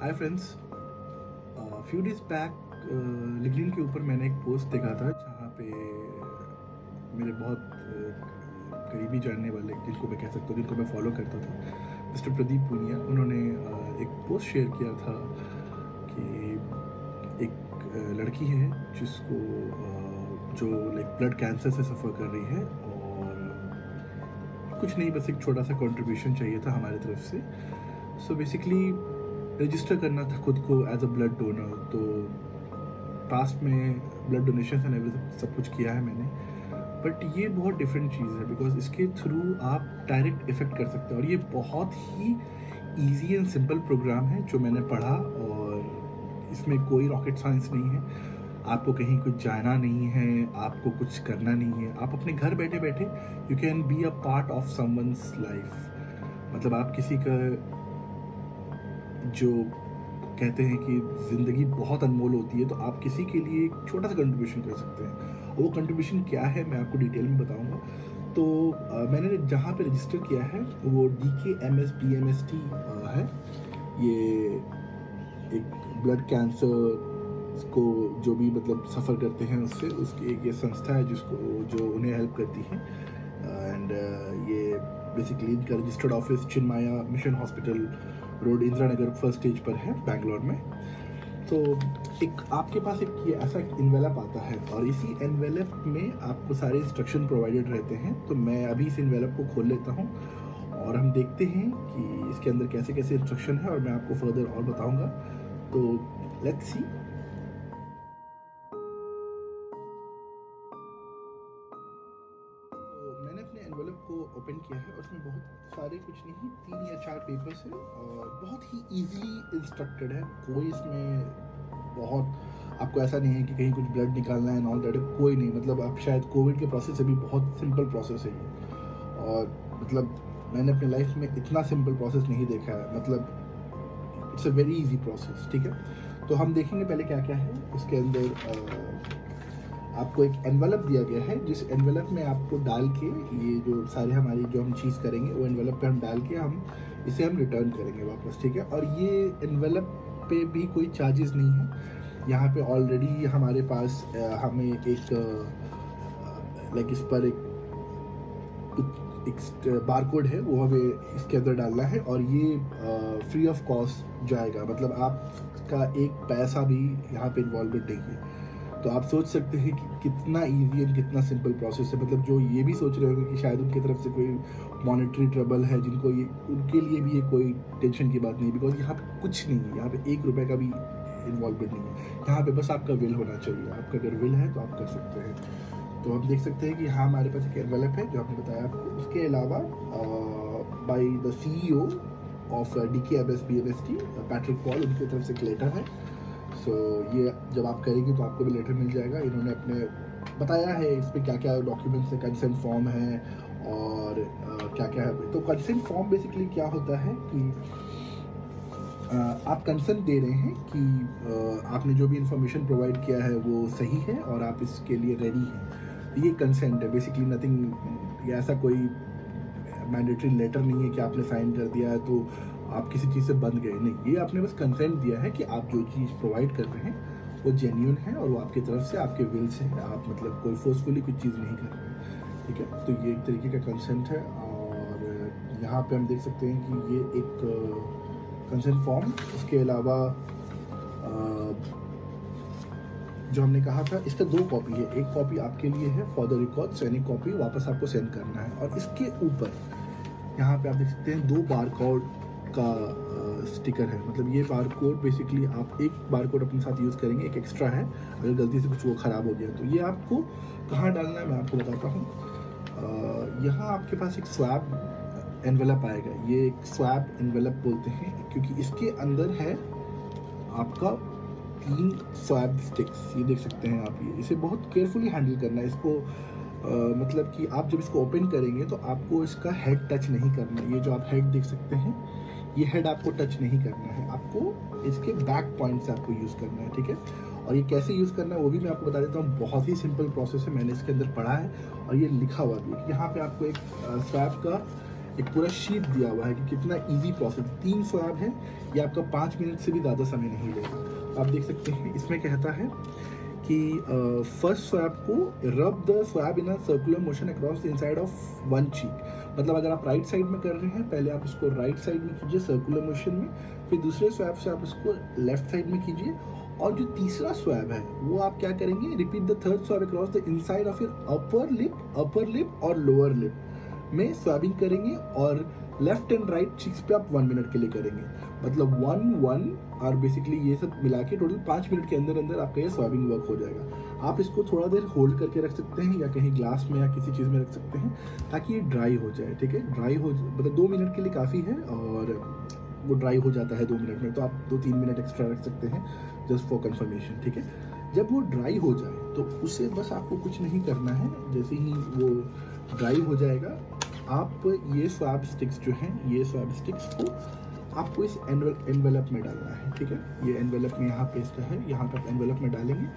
Hi friends, few days back LinkedIn के ऊपर मैंने एक पोस्ट देखा था जहाँ पे मेरे बहुत करीबी जानने वाले, जिनको मैं कह सकता हूँ, जिनको मैं फॉलो करता था, मिस्टर प्रदीप पूनिया, उन्होंने एक पोस्ट शेयर किया था कि एक लड़की है जिसको जो लाइक ब्लड कैंसर से सफ़र कर रही है और कुछ नहीं, बस एक छोटा सा कंट्रीब्यूशन चाहिए था हमारी तरफ से। सो बेसिकली रजिस्टर करना था खुद को एज अ ब्लड डोनर। तो पास्ट में ब्लड डोनेशन एंड एवरीथिंग सब कुछ किया है मैंने, बट ये बहुत डिफरेंट चीज़ है बिकॉज इसके थ्रू आप डायरेक्ट इफेक्ट कर सकते हैं। और ये बहुत ही ईजी एंड सिंपल प्रोग्राम है जो मैंने पढ़ा, और इसमें कोई रॉकेट साइंस नहीं है, आपको कहीं कुछ जाना नहीं है, आपको कुछ करना नहीं है। आप अपने घर बैठे बैठे you can be a part of someone's life. मतलब आप किसी का, जो कहते हैं कि ज़िंदगी बहुत अनमोल होती है, तो आप किसी के लिए एक छोटा सा कंट्रीब्यूशन कर सकते हैं। और वो कंट्रीब्यूशन क्या है मैं आपको डिटेल में बताऊंगा। तो मैंने जहाँ पे रजिस्टर किया है वो DKMSBMST है। ये एक ब्लड कैंसर को जो भी मतलब सफ़र करते हैं उससे, उसकी एक ये संस्था है जिसको जो उन्हें हेल्प करती है। एंड ये बेसिकली इनका registered office Chinmaya mission hospital road, Indira Nagar, first stage पर है बैंगलोर में। तो एक आपके पास एक ये ऐसा एनवेलप आता है और इसी एनवेलप में आपको सारे इंस्ट्रक्शन प्रोवाइडेड रहते हैं। तो मैं अभी इस एनवेलप को खोल लेता हूँ और हम देखते हैं कि इसके अंदर कैसे कैसे इंस्ट्रक्शन है, और मैं आपको फर्दर और बताऊँगा। तो लेट्स सी। मैंने अपने एनवेलप को ओपन किया है और उसमें बहुत सारे, कुछ नहीं, 3 या 4 पेपर्स हैं और बहुत ही इजीली इंस्ट्रक्टेड है। कोई इसमें बहुत आपको ऐसा नहीं है कि कहीं कुछ ब्लड निकालना है, नॉन डेड, कोई नहीं। मतलब आप शायद कोविड के प्रोसेस से भी बहुत सिंपल प्रोसेस है ये। और मतलब मैंने अपनी लाइफ में इतना सिंपल प्रोसेस नहीं देखा है। मतलब it's a very easy process. ठीक है, तो हम देखेंगे पहले क्या क्या है इसके अंदर। आपको एक एनवेलप दिया गया है, जिस एनवेलप में आपको डाल के ये जो सारे हमारी जो हम चीज़ करेंगे वो एनवेलप पे हम डाल के हम रिटर्न करेंगे वापस। ठीक है, और ये एनवेलप पे भी कोई चार्जेस नहीं है। यहाँ पे ऑलरेडी हमारे पास हमें एक लाइक इस पर एक बारकोड है, वो हमें इसके अंदर डालना है और ये फ्री ऑफ कॉस्ट जाएगा। मतलब आपका एक पैसा भी यहाँ पे इन्वॉल्वमेंट नहीं है। तो आप सोच सकते हैं कि कितना इजी एंड कितना सिंपल प्रोसेस है। मतलब जो ये भी सोच रहे होंगे कि शायद उनकी तरफ से कोई मॉनेटरी ट्रबल है, जिनको ये, उनके लिए भी ये कोई टेंशन की बात नहीं है, बिकॉज यहाँ पे कुछ नहीं है। यहाँ पे 1 रुपये का भी इन्वॉल्वमेंट नहीं है। यहाँ पे बस आपका विल होना चाहिए। आपका अगर विल है तो आप कर सकते हैं। तो हम देख सकते हैं कि हाँ, हमारे पास एक एनवेलप है जो आपने बताया आपको। उसके अलावा by the CEO of DKMSBMST Patrick Paul, उनकी तरफ से एक लेटर है। सो ये जब आप करेंगे तो आपको भी लेटर मिल जाएगा। इन्होंने अपने बताया है इस पर क्या क्या डॉक्यूमेंट्स है, कंसेंट फॉर्म है और क्या क्या है। तो कंसेंट फॉर्म बेसिकली क्या होता है कि आप कंसेंट दे रहे हैं कि आपने जो भी इंफॉर्मेशन प्रोवाइड किया है वो सही है और आप इसके लिए रेडी हैं। ये कंसेंट है बेसिकली, नथिंग। ये ऐसा कोई मैंडेटरी लेटर नहीं है कि आपने साइन कर दिया है तो आप किसी चीज़ से बंध गए, नहीं। ये आपने बस कंसेंट दिया है कि आप जो चीज़ प्रोवाइड कर रहे हैं वो जेन्युइन है और वो आपकी तरफ से, आपके विल से है। आप मतलब कोई फोर्सफुली कुछ चीज़ नहीं कर रहे हैं। ठीक है, तो ये एक तरीके का कंसेंट है। और यहाँ पे हम देख सकते हैं कि ये एक कंसेंट फॉर्म, उसके अलावा जो हमने कहा था, इसका 2 कॉपी है। एक कॉपी आपके लिए है फॉर द रिकॉर्ड्स एंड एक कॉपी वापस आपको सेंड करना है। और इसके ऊपर यहाँ पे आप देख सकते हैं 2 बारकोड का स्टिकर है। मतलब ये बारकोड बेसिकली आप एक बारकोड अपने साथ यूज़ करेंगे, एक एक्स्ट्रा है, अगर गलती से कुछ वो ख़राब हो गया तो ये आपको कहाँ डालना है मैं आपको बताता हूँ। यहाँ आपके पास एक स्वैप एनवेलप आएगा। ये एक स्वैप एनवेलप बोलते हैं क्योंकि इसके अंदर है आपका 3 स्वैप स्टिक्स। ये देख सकते हैं आप। ये इसे बहुत केयरफुली हैंडल करना है इसको। मतलब कि आप जब इसको ओपन करेंगे तो आपको इसका हेड टच नहीं करना है। ये जो आप हेड देख सकते हैं, ये हेड आपको टच नहीं करना है, आपको इसके बैक पॉइंट से आपको यूज़ करना है। ठीक है, और ये कैसे यूज़ करना है वो भी मैं आपको बता देता हूँ। बहुत ही सिंपल प्रोसेस है, मैंने इसके अंदर पढ़ा है और ये लिखा हुआ भी है। यहाँ पे आपको एक स्वैप का एक पूरा शीट दिया हुआ है कि कितना इजी प्रोसेस, 3 स्वैब है, ये आपका 5 मिनट से भी ज़्यादा समय नहीं लेगा। आप देख सकते हैं इसमें कहता है कि फर्स्ट स्वैब को rub the swab in a circular motion across the inside of one cheek. मतलब अगर आप राइट साइड में कर रहे हैं, पहले आप इसको राइट साइड में कीजिए सर्कुलर मोशन में, फिर दूसरे स्वैब से आप इसको लेफ्ट साइड में कीजिए, और जो तीसरा स्वैब है वो आप क्या करेंगे, repeat the third swab across the inside of your upper lip और लोअर लिप में स्वैबिंग करेंगे, और लेफ्ट एंड राइट चीक्स पे आप 1 मिनट के लिए करेंगे। मतलब 1 और बेसिकली ये सब मिला के टोटल 5 मिनट के अंदर अंदर आपका ये स्वैबिंग वर्क हो जाएगा। आप इसको थोड़ा देर होल्ड करके रख सकते हैं, या कहीं ग्लास में या किसी चीज़ में रख सकते हैं ताकि ये ड्राई हो जाए। ठीक है, ड्राई हो मतलब 2 मिनट के लिए काफ़ी है, और वो ड्राई हो जाता है 2 मिनट में, तो आप 2-3 मिनट एक्स्ट्रा रख सकते हैं जस्ट फॉर कंफर्मेशन। ठीक है, जब वो ड्राई हो जाए तो उसे बस आपको कुछ नहीं करना है, जैसे ही वो ड्राई हो जाएगा आप ये स्वैब स्टिक्स जो हैं, ये स्वैब स्टिक्स को आपको इस एनवेलप में डालना है। ठीक है, ये एनवेलप में यहाँ पे इसका है, यहाँ पे एनवेलप में डालेंगे,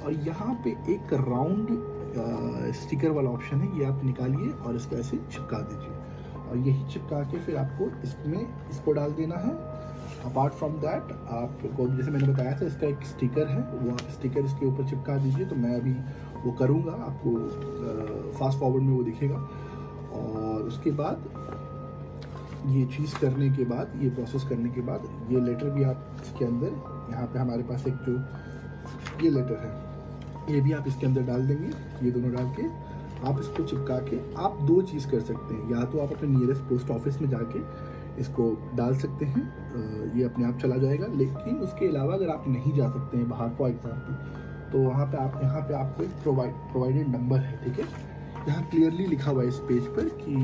और यहाँ पे एक राउंड स्टिकर वाला ऑप्शन है, ये आप निकालिए और इसको ऐसे चिपका दीजिए, और यही चिपका के फिर आपको इसमें इसको डाल देना है। अपार्ट फ्रॉम दैट आपको जैसे मैंने बताया था इसका एक स्टिकर है, वो आप स्टिकर इसके ऊपर चिपका दीजिए। तो मैं अभी वो करूँगा, आपको फास्ट फॉरवर्ड में वो दिखेगा। और उसके बाद ये चीज़ करने के बाद, ये प्रोसेस करने के बाद, ये लेटर भी आप इसके अंदर, यहाँ पे हमारे पास एक जो ये लेटर है ये भी आप इसके अंदर डाल देंगे। ये दोनों डाल के आप इसको चिपका के आप 2 चीज़ कर सकते हैं, या तो आप अपने नियरेस्ट पोस्ट ऑफिस में जाके इसको डाल सकते हैं, ये अपने आप चला जाएगा। लेकिन उसके अलावा अगर आप नहीं जा सकते हैं बाहर फॉर एग्जाम्पल, तो वहाँ पे आप यहाँ पे आपको एक प्रोवाइडेड नंबर है। ठीक है, यहाँ क्लियरली लिखा हुआ है इस पेज पर कि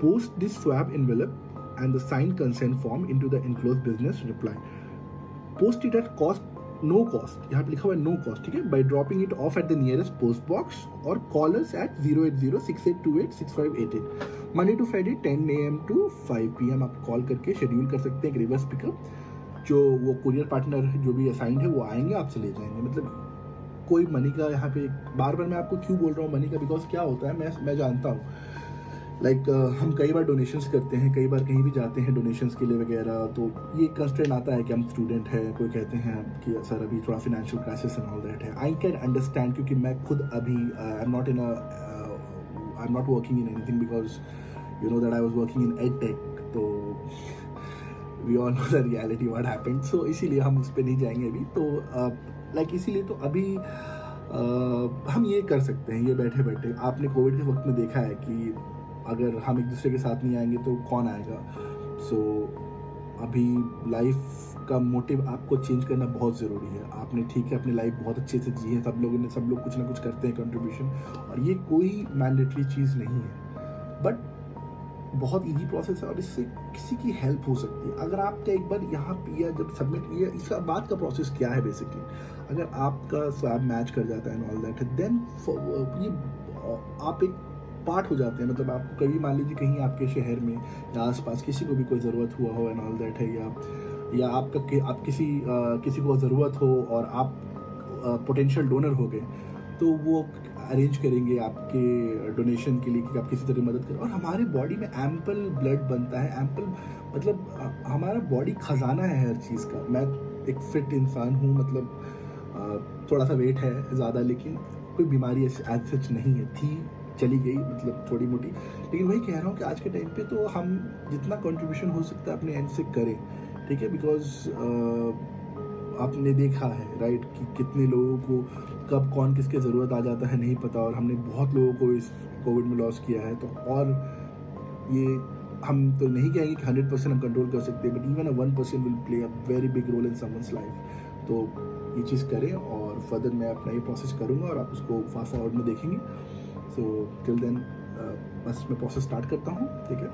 post this swab envelope and the sign consent form into the enclosed business reply, post it at cost no cost, यहाँ पे लिखा हुआ है नो कॉस्ट। ठीक है, by dropping it off at the nearest post box और call us at 08068286588 Monday to Friday 10 AM to 5 PM। आप call करके शेड्यूल कर सकते हैं एक रिवर्स पिकअप, जो वो कुरियर पार्टनर जो भी असाइंड है वो आएंगे, आपसे ले जाएंगे। मतलब कोई मनी का यहाँ पे बार बार मैं आपको क्यों बोल रहा हूँ मनी का, बिकॉज क्या होता है मैं जानता हूँ, लाइक हम कई बार डोनेशंस करते हैं, कई बार कहीं भी जाते हैं डोनेशंस के लिए वगैरह, तो ये कंस्ट्रेंट आता है कि हम स्टूडेंट हैं, कोई कहते हैं कि सर अभी थोड़ा financial crisis and all that है। आई कैन अंडरस्टैंड, क्योंकि मैं खुद अभी I am not working in anything, because you know that I was working in ed tech, तो we all know the reality what happened. So इसीलिए हम उस पर नहीं जाएंगे अभी, तो लाइक इसीलिए तो अभी हम ये कर सकते हैं, ये बैठे बैठे। आपने कोविड के वक्त में देखा है कि अगर हम एक दूसरे के साथ नहीं आएंगे तो कौन आएगा। सो अभी लाइफ का मोटिव आपको चेंज करना बहुत ज़रूरी है। आपने ठीक है अपनी लाइफ बहुत अच्छे से जी है, सब लोग कुछ ना कुछ करते हैं कंट्रीब्यूशन, और ये कोई मैंडेटरी चीज़ नहीं है, बट बहुत इजी प्रोसेस है और इससे किसी की हेल्प हो सकती है। अगर आपका एक बार यहाँ पे जब सबमिट किया, इसका बाद का प्रोसेस क्या है बेसिकली, अगर आपका स्वैब मैच कर जाता है ऑल दैट, देन ये आप एक पार्ट हो जाते हैं। मतलब आपको कभी मान लीजिए कहीं आपके शहर में या आसपास किसी को भी कोई ज़रूरत हुआ हो एंड ऑल दैट है, या आप किसी को ज़रूरत हो और आप पोटेंशियल डोनर हो गए, तो वो अरेंज करेंगे आपके डोनेशन के लिए कि आप किसी तरह मदद करें। और हमारे बॉडी में एम्पल ब्लड बनता है, एम्पल मतलब हमारा बॉडी खजाना है हर चीज़ का। मैं एक फिट इंसान हूँ, मतलब थोड़ा सा वेट है ज़्यादा, लेकिन कोई बीमारी एज सच नहीं है, थी चली गई, मतलब थोड़ी मोटी। लेकिन वही कह रहा हूँ कि आज के टाइम पे तो हम जितना कंट्रीब्यूशन हो सकता है अपने एंड से करें, ठीक है, बिकॉज आपने देखा है राइट कि कितने लोगों को कब कौन किसके ज़रूरत आ जाता है नहीं पता, और हमने बहुत लोगों को इस कोविड में लॉस किया है। तो और ये हम तो नहीं कहेंगे कि 100% हम कंट्रोल कर सकते हैं, but even 1% will play a very big role in someone's life. तो ये चीज़ करें, और फर्दर मैं अपना ये प्रोसेस करूँगा और आप उसको फास्ट फॉरवर्ड में देखेंगे। सो टिल देन बस मैं प्रोसेस स्टार्ट करता हूँ, ठीक है।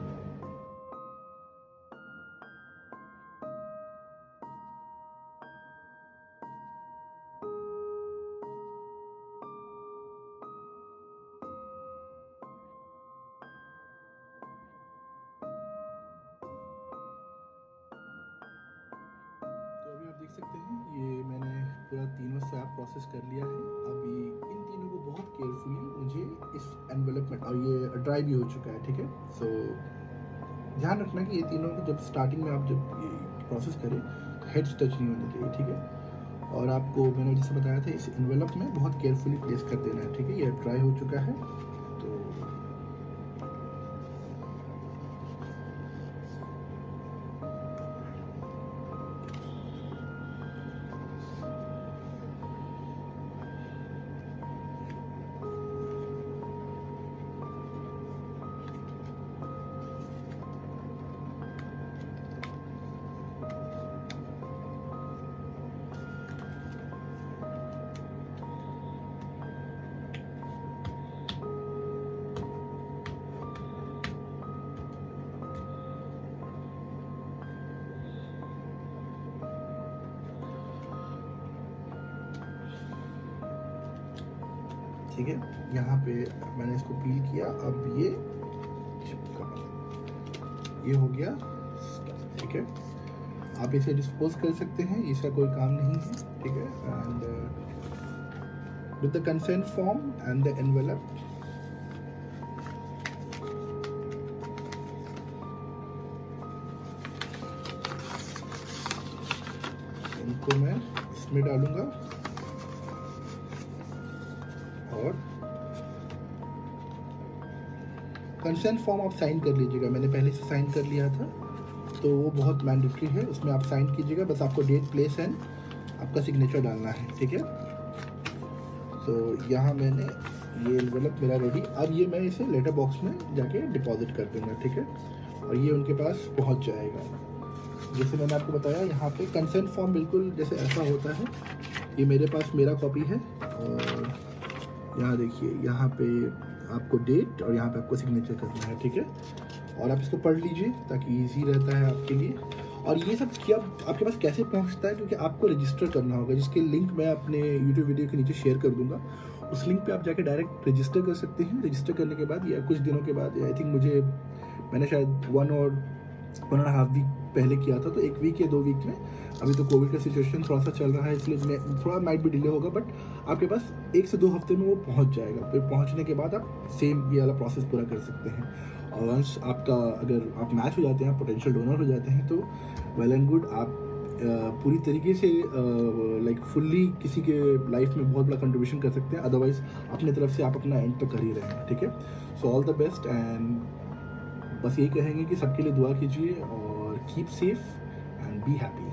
तो अभी आप देख सकते हैं ये मैंने पूरा तीनों से आप प्रोसेस कर लिया है। अभी इन तीनों को बहुत केयरफुली मुझे इस एनवेलप में, और ये ड्राई भी हो चुका है, ठीक है। सो ध्यान रखना कि ये तीनों को जब स्टार्टिंग में आप जब ये प्रोसेस करें तो हेड्स टच नहीं होने चाहिए, ठीक है। और आपको मैंने जैसे बताया था इस एनवेलप में बहुत केयरफुली प्लेस कर देना है, ठीक है। ये ड्राई हो चुका है तो ठीक है। यहाँ पे मैंने इसको पील किया, अब ये हो गया, ठीक है। आप इसे डिस्पोज कर सकते हैं, इसका कोई काम नहीं है, ठीक है। And with the consent form and the envelope इनको मैं इसमें डालूंगा और कंसेंट फॉर्म आप साइन कर लीजिएगा। मैंने पहले से साइन कर लिया था तो वो बहुत मैंडेटरी है, उसमें आप साइन कीजिएगा। बस आपको डेट, प्लेस एंड आपका सिग्नेचर डालना है, ठीक है। तो यहाँ मैंने ये एनवेलप मेरा रेडी। अब ये मैं इसे लेटर बॉक्स में जाके डिपॉजिट कर दूँगा, ठीक है। और ये उनके पास पहुँच जाएगा। जैसे मैंने आपको बताया यहाँ पे कंसेंट फॉर्म बिल्कुल जैसे ऐसा होता है, ये मेरे पास मेरा कॉपी है। और यहाँ देखिए, यहाँ पे आपको डेट और यहाँ पे आपको सिग्नेचर करना है, ठीक है। और आप इसको पढ़ लीजिए ताकि इजी रहता है आपके लिए। और ये सब क्या आपके पास कैसे पहुँचता है, क्योंकि आपको रजिस्टर करना होगा, जिसके लिंक मैं अपने यूट्यूब वीडियो के नीचे शेयर कर दूंगा। उस लिंक पे आप जाके डायरेक्ट रजिस्टर कर सकते हैं। रजिस्टर करने के बाद या कुछ दिनों के बाद, आई थिंक मैंने शायद 1.5 वीक पहले किया था, तो 1 वीक या 2 वीक में। अभी तो कोविड का सिचुएशन थोड़ा सा चल रहा है, इसलिए थोड़ा माइट भी डिले होगा, बट आपके पास 1 से 2 हफ्ते में वो पहुंच जाएगा। फिर पहुंचने के बाद आप सेम ये वाला प्रोसेस पूरा कर सकते हैं। और वंस आपका, अगर आप मैच हो जाते हैं, पोटेंशियल डोनर हो जाते हैं, तो वेल एंड गुड। आप पूरी तरीके से लाइक फुल्ली किसी के लाइफ में बहुत बड़ा कंट्रीब्यूशन कर सकते हैं। अदरवाइज अपनी तरफ से आप अपना एंड तो कर ही रहे हैं, ठीक है। So all the best. And बस यही कहेंगे कि सबके लिए दुआ कीजिए और keep safe and be happy.